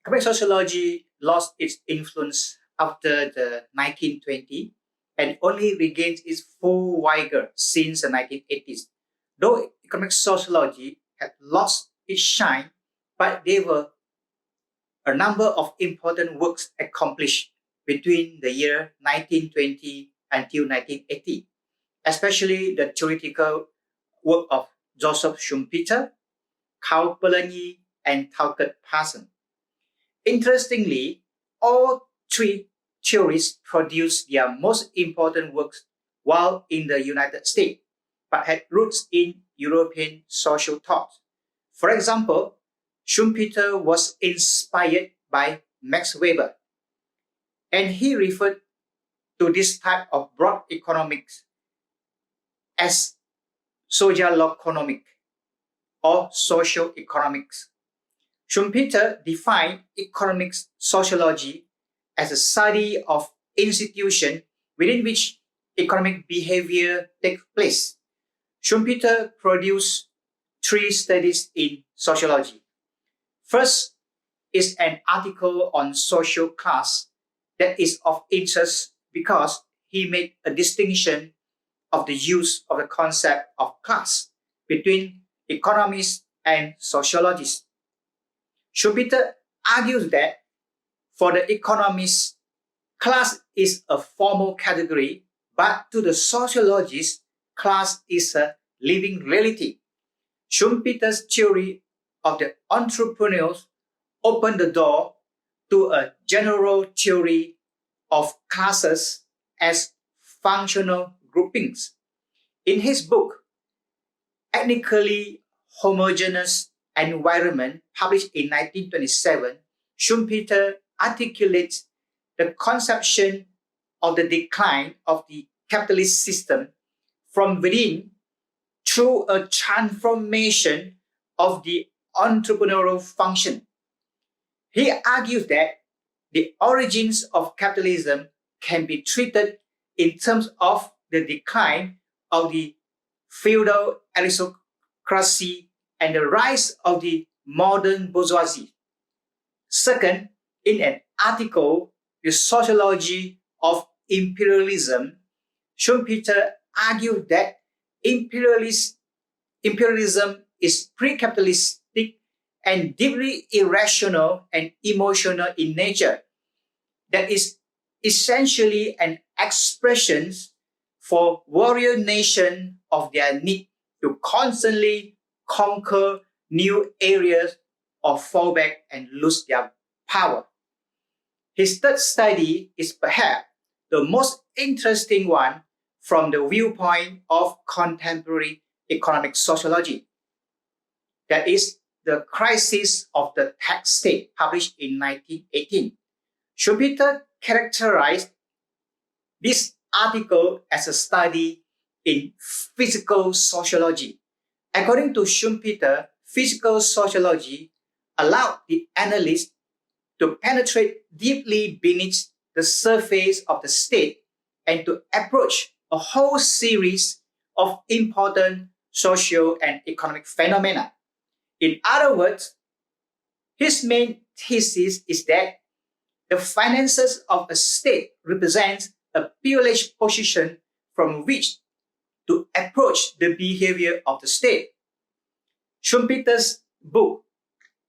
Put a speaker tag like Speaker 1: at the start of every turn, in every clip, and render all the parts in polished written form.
Speaker 1: Economic sociology lost its influence after the 1920s and only regained its full vigor since the 1980s. Though economic sociology had lost its shine, but there were a number of important works accomplished between the year 1920 until 1980, especially the theoretical work of Joseph Schumpeter, Karl Polanyi, and Talcott Parsons. Interestingly, all three theories produced their most important works while in the United States, but had roots in European social thought. For example, Schumpeter was inspired by Max Weber, and he referred to this type of broad economics as socioeconomic or social economics. Schumpeter defined economic sociology as a study of institutions within which economic behavior takes place. Schumpeter produced three studies in sociology. First is an article on social class that is of interest because he made a distinction of the use of the concept of class between economists and sociologists. Schumpeter argues that for the economists, class is a formal category, but to the sociologists, class is a living reality. Schumpeter's theory of the entrepreneurs opened the door to a general theory of classes as functional groupings. In his book, Ethnically Homogeneous Environment, published in 1927, Schumpeter articulates the conception of the decline of the capitalist system from within through a transformation of the entrepreneurial function. He argues that the origins of capitalism can be treated in terms of the decline of the feudal aristocracy and the rise of the modern bourgeoisie. Second, in an article, The Sociology of Imperialism, Schumpeter argued that imperialism is pre-capitalistic and deeply irrational and emotional in nature. That is essentially an expression for warrior nations of their need to constantly conquer new areas or fall back and lose their power. His third study is perhaps the most interesting one from the viewpoint of contemporary economic sociology. That is The Crisis of the Tax State, published in 1918. Schumpeter characterized this article as a study in physical sociology. According to Schumpeter, physical sociology allowed the analyst to penetrate deeply beneath the surface of the state and to approach a whole series of important social and economic phenomena. In other words, his main thesis is that the finances of a state represent a privileged position from which to approach the behavior of the state. Schumpeter's book,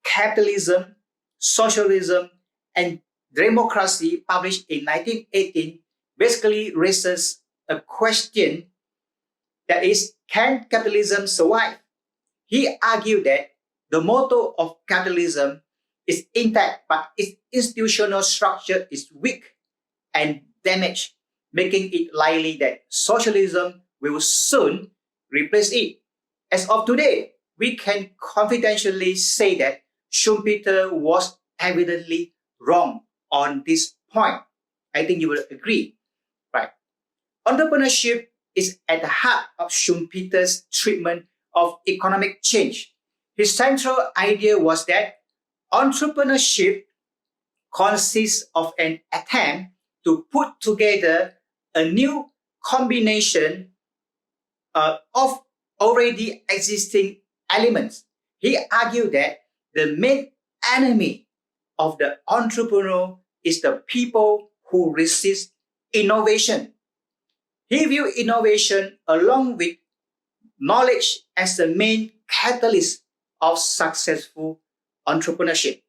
Speaker 1: Capitalism, Socialism, and Democracy, published in 1918, basically raises a question, that is, can capitalism survive? He argued that the motto of capitalism is intact, but its institutional structure is weak and damaged, making it likely that socialism will soon replace it. As of today, we can confidentially say that Schumpeter was evidently wrong on this point. I think you will agree, right? Entrepreneurship is at the heart of Schumpeter's treatment of economic change. His central idea was that entrepreneurship consists of an attempt to put together a new combination of already existing elements. He argued that the main enemy of the entrepreneur is the people who resist innovation. He views innovation along with knowledge as the main catalyst of successful entrepreneurship.